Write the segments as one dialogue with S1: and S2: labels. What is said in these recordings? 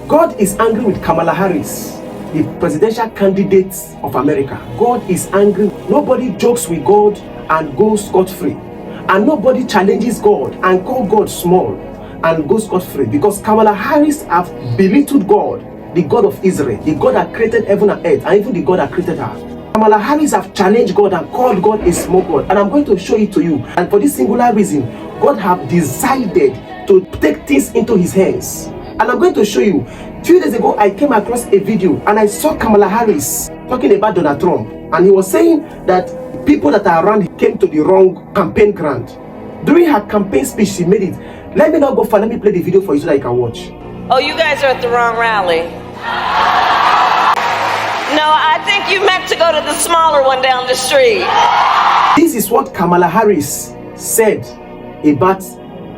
S1: God is angry with Kamala Harris, the presidential candidate of America. God is angry. Nobody jokes with God and goes scot-free. And nobody challenges God and calls God small and goes scot-free, because Kamala Harris have belittled God, the God of Israel, the God that created heaven and earth, and even the God that created her. Kamala Harris have challenged God and called God a small God, and I'm going to show it to you. And for this singular reason, God have decided to take things into his hands. And I'm going to show you. A few days ago, I came across a video and I saw Kamala Harris talking about Donald Trump, and he was saying that people that are around came to the wrong campaign ground. During her campaign speech, she made it. Let me not go far. Let me play the video for you so that you can watch.
S2: Oh, you guys are at the wrong rally. No, I think you meant to go to the smaller one down the street.
S1: This is what Kamala Harris said about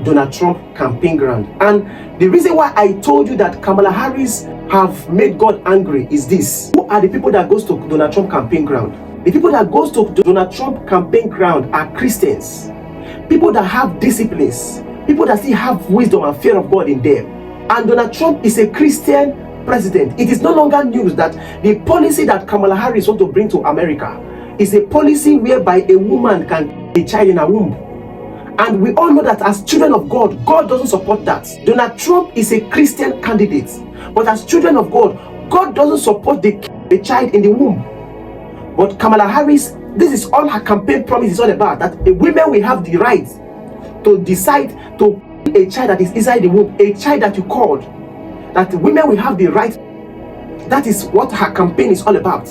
S1: Donald Trump campaign ground. And the reason why I told you that Kamala Harris have made God angry is this. Who are the people that goes to Donald Trump campaign ground? The people that goes to Donald Trump campaign ground are Christians. People that have disciplines. People that still have wisdom and fear of God in them. And Donald Trump is a Christian president. It is no longer news that the policy that Kamala Harris want to bring to America is a policy whereby a woman can be a child in a womb. And we all know that as children of God, God doesn't support that. Donald Trump is a Christian candidate. But as children of God, God doesn't support the child in the womb. But Kamala Harris, this is all her campaign promise is all about. That women will have the right to decide to a child that is inside the womb, a child that you called. That women will have the right. That is what her campaign is all about.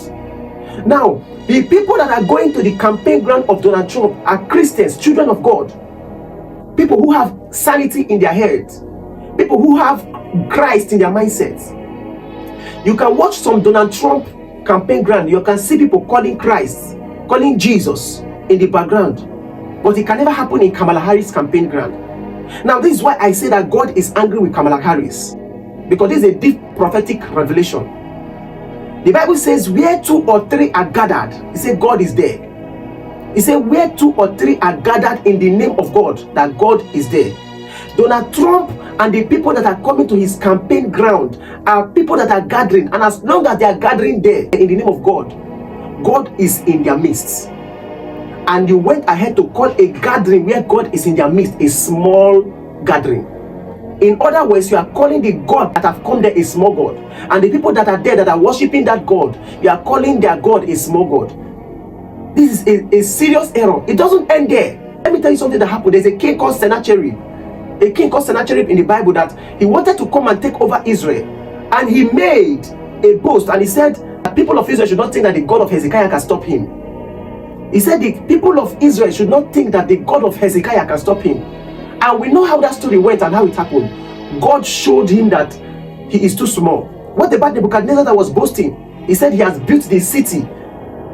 S1: Now, the people that are going to the campaign ground of Donald Trump are Christians, children of God. People who have sanity in their heads. People who have Christ in their mindsets. You can watch some Donald Trump campaign ground. You can see people calling Christ, calling Jesus in the background. But it can never happen in Kamala Harris campaign ground. Now, this is why I say that God is angry with Kamala Harris. Because this is a deep prophetic revelation. The Bible says, where 2 or 3 are gathered, it says God is there. It says, where 2 or 3 are gathered in the name of God, that God is there. Donald Trump and the people that are coming to his campaign ground are people that are gathering. And as long as they are gathering there in the name of God, God is in their midst. And you went ahead to call a gathering where God is in their midst a small gathering. In other words, you are calling the God that have come there a small God. And the people that are there that are worshiping that God, you are calling their God a small God. This is a serious error. It doesn't end there. Let me tell you something that happened. There's a king called Sennacherib. A king called Sennacherib in the Bible that he wanted to come and take over Israel. And he made a boast and he said, the people of Israel should not think that the God of Hezekiah can stop him. He said the people of Israel should not think that the God of Hezekiah can stop him. And we know how that story went and how it happened. God showed him that he is too small. What about Nebuchadnezzar that was boasting? He said he has built the city.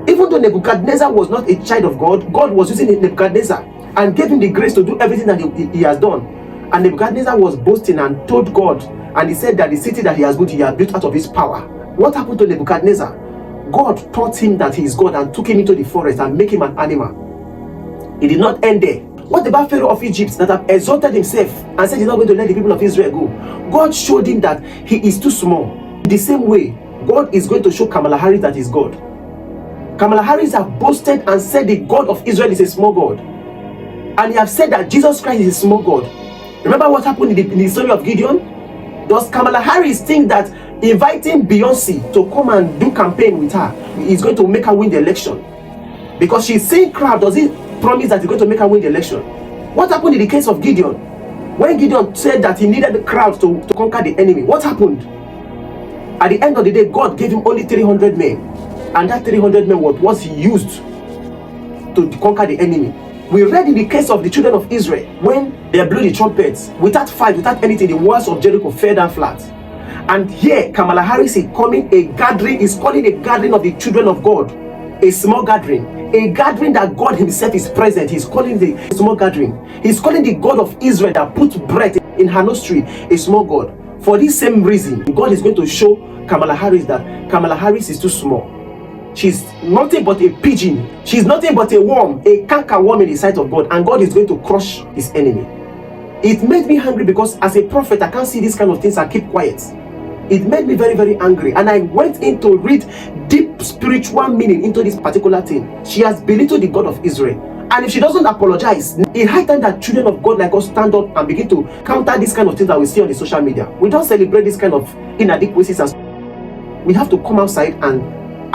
S1: Even though Nebuchadnezzar was not a child of God, God was using Nebuchadnezzar and gave him the grace to do everything that he has done. And Nebuchadnezzar was boasting and told God, and he said that the city that he has built out of his power. What happened to Nebuchadnezzar? God taught him that he is God and took him into the forest and made him an animal. It did not end there. What about Pharaoh of Egypt that have exalted himself and said he's not going to let the people of Israel go? God showed him that he is too small. In the same way, God is going to show Kamala Harris that he's God. Kamala Harris have boasted and said the God of Israel is a small God. And he have said that Jesus Christ is a small God. Remember what happened in the story of Gideon? Does Kamala Harris think that inviting Beyonce to come and do campaign with her is going to make her win the election? Because she's seeing crowd, does it promise that he's going to make her win the election? What happened in the case of Gideon? When Gideon said that he needed the crowd to conquer the enemy, what happened? At the end of the day, God gave him only 300 men. And that 300 men was used to conquer the enemy. We read in the case of the children of Israel, when they blew the trumpets, without fight, without anything, the walls of Jericho fell down flat. And here, Kamala Harris is calling a gathering of the children of God, a small gathering. A gathering that God himself is present. He's calling the small gathering. He's calling the God of Israel that put breath in her nostril a small God. For this same reason, God is going to show Kamala Harris that Kamala Harris is too small. She's nothing but a pigeon. She's nothing but a worm, a canker worm in the sight of God. And God is going to crush his enemy. It made me angry because as a prophet, I can't see these kind of things and keep quiet. It made me very, very angry, and I went in to read deep spiritual meaning into this particular thing. She has belittled the God of Israel, and if she doesn't apologize, it's high time that children of God like us stand up and begin to counter this kind of things that we see on the social media. We don't celebrate this kind of inadequacies. As we have to come outside and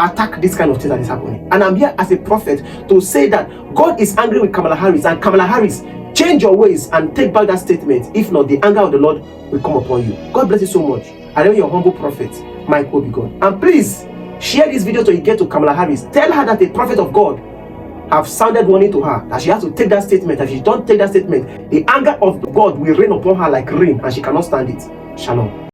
S1: attack this kind of thing that is happening. And I'm here as a prophet to say that God is angry with Kamala Harris, and Kamala Harris, change your ways and take back that statement. If not, the anger of the Lord will come upon you. God bless you so much. I am your humble prophet, Mike Obigon. And please share this video till you get to Kamala Harris. Tell her that a prophet of God have sounded warning to her that she has to take that statement. If she don't take that statement, the anger of God will rain upon her like rain, and she cannot stand it. Shalom.